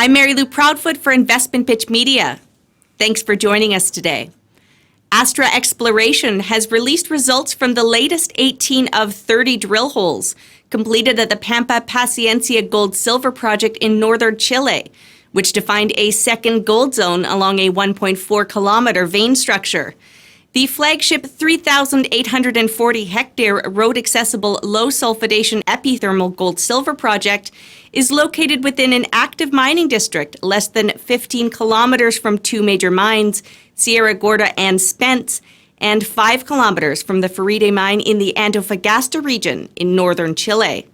I'm Mary Lou Proudfoot for Investment Pitch Media. Thanks for joining us today. Astra Exploration has released results from the latest 18 of 30 drill holes completed at the Pampa Paciencia gold-silver project in northern Chile, which defined a second gold zone along a 1.4-kilometer vein structure. The flagship 3,840 hectare road-accessible low-sulphidation epithermal gold-silver project is located within an active mining district less than 15 kilometers from two major mines, Gorda and Spence, and 5 kilometers from the Faride mine in the Antofagasta region in northern Chile.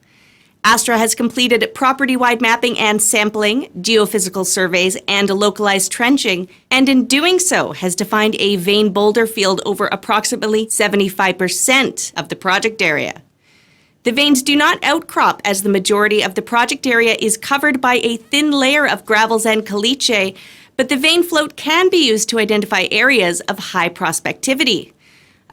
Astra has completed property-wide mapping and sampling, geophysical surveys, and localized trenching, and in doing so has defined a vein boulder field over approximately 75% of the project area. The veins do not outcrop as the majority of the project area is covered by a thin layer of gravels and caliche, but the vein float can be used to identify areas of high prospectivity.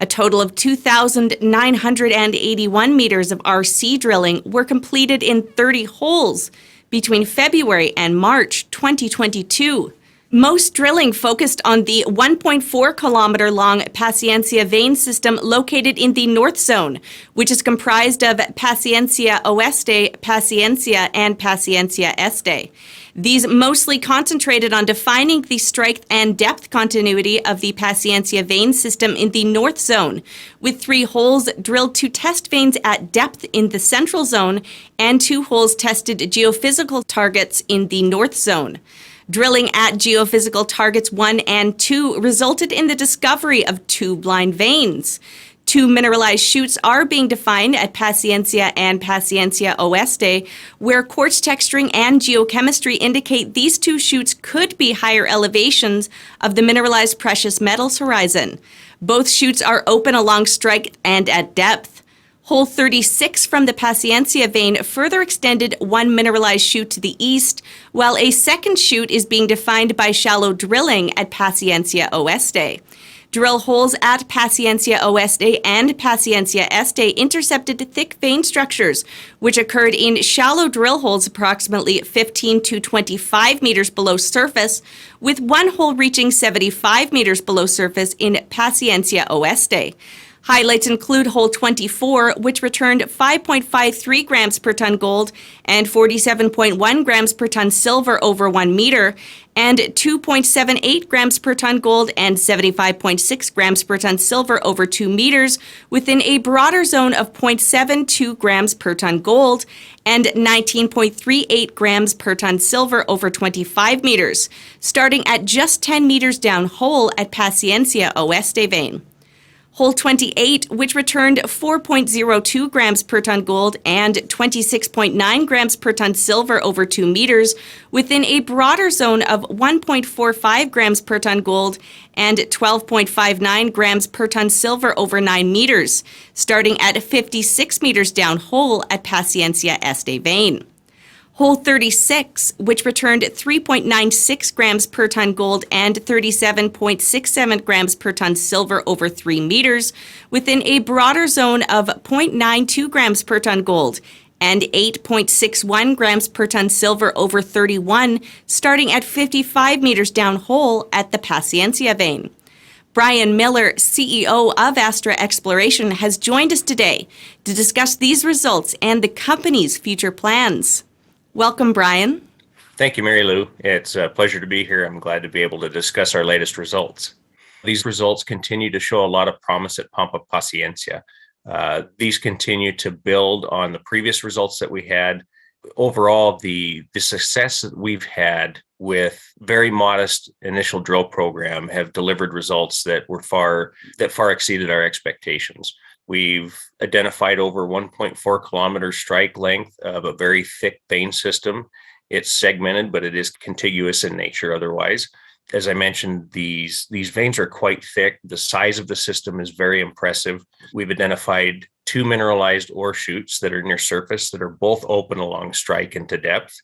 A total of 2,981 meters of RC drilling were completed in 30 holes between February and March 2022. Most drilling focused on the 1.4-kilometer long Paciencia vein system located in the North Zone, which is comprised of Paciencia Oeste, Paciencia, and Paciencia Este. These mostly concentrated on defining the strike and depth continuity of the Paciencia vein system in the North Zone, with 3 holes drilled to test veins at depth in the Central Zone and 2 holes tested geophysical targets in the North Zone. Drilling at geophysical targets 1 and 2 resulted in the discovery of 2 blind veins. 2 mineralized chutes are being defined at Paciencia and Paciencia Oeste, where quartz texturing and geochemistry indicate these 2 chutes could be higher elevations of the mineralized precious metals horizon. Both chutes are open along strike and at depth. Hole 36 from the Paciencia vein further extended 1 mineralized chute to the east, while a second chute is being defined by shallow drilling at Paciencia Oeste. Drill holes at Paciencia Oeste and Paciencia Este intercepted thick vein structures, which occurred in shallow drill holes approximately 15 to 25 meters below surface, with 1 hole reaching 75 meters below surface in Paciencia Oeste. Highlights include hole 24, which returned 5.53 grams per ton gold and 47.1 grams per ton silver over 1 meter, and 2.78 grams per ton gold and 75.6 grams per ton silver over 2 meters within a broader zone of 0.72 grams per ton gold and 19.38 grams per ton silver over 25 meters, starting at just 10 meters down hole at Paciencia Oeste vein. Hole 28, which returned 4.02 grams per ton gold and 26.9 grams per ton silver over 2 meters within a broader zone of 1.45 grams per ton gold and 12.59 grams per ton silver over 9 meters, starting at 56 meters down hole at Paciencia Este vein. Hole 36, which returned 3.96 grams per ton gold and 37.67 grams per ton silver over 3 meters within a broader zone of 0.92 grams per ton gold and 8.61 grams per ton silver over 31, starting at 55 meters down hole at the Paciencia vein. Brian Miller, CEO of Astra Exploration, has joined us today to discuss these results and the company's future plans. Welcome, Brian. Thank you, Mary Lou. It's a pleasure to be here. I'm glad to be able to discuss our latest results. These results continue to show a lot of promise at Pampa Paciencia. These continue to build on the previous results that we had. Overall, the success that we've had with very modest initial drill program have delivered results that far exceeded our expectations. We've identified over 1.4 kilometer strike length of a very thick vein system. It's segmented, but it is contiguous in nature otherwise. As I mentioned, these veins are quite thick. The size of the system is very impressive. We've identified 2 mineralized ore chutes that are near surface that are both open along strike and to depth.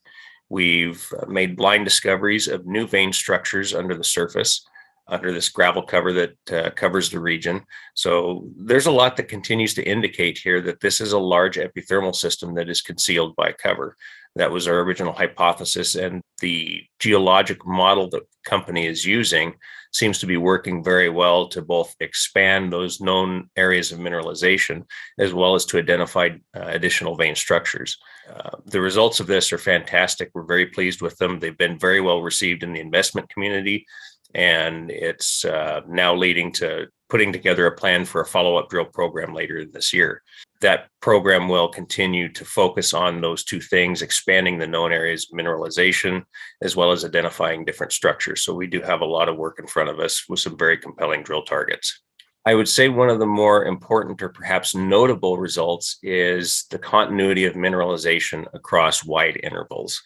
We've made blind discoveries of new vein structures under the surface. under this gravel cover that covers the region. So there's a lot that continues to indicate here that this is a large epithermal system that is concealed by cover. That was our original hypothesis, and the geologic model that the company is using seems to be working very well to both expand those known areas of mineralization as well as to identify additional vein structures. The results of this are fantastic. We're very pleased with them. They've been very well received in the investment community, and it's now leading to putting together a plan for a follow-up drill program later this year. That program will continue to focus on those two things, expanding the known areas of mineralization, as well as identifying different structures. So we do have a lot of work in front of us with some very compelling drill targets. I would say one of the more important or perhaps notable results is the continuity of mineralization across wide intervals.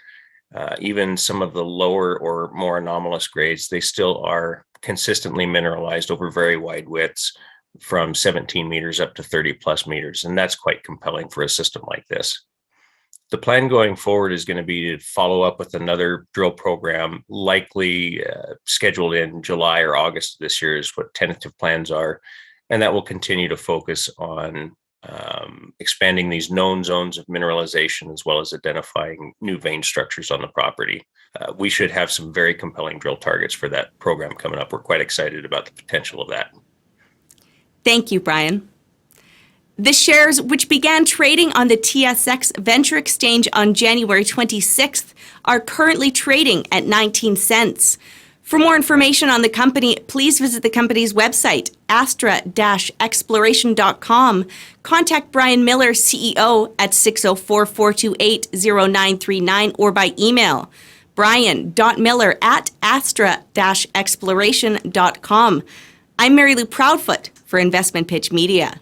Even some of the lower or more anomalous grades, they still are consistently mineralized over very wide widths, from 17 meters up to 30 plus meters. And that's quite compelling for a system like this. The plan going forward is going to be to follow up with another drill program, likely scheduled in July or August of this year is what tentative plans are. And that will continue to focus on expanding these known zones of mineralization, as well as identifying new vein structures on the property. We should have some very compelling drill targets for that program coming up. We're quite excited about the potential of that. Thank you, Brian. The shares, which began trading on the TSX Venture Exchange on January 26th, are currently trading at 19 cents. For more information on the company, please visit the company's website, astra-exploration.com. Contact Brian Miller, CEO, at 604-428-0939 or by email, brian.miller@astra-exploration.com. I'm Mary Lou Proudfoot for Investment Pitch Media.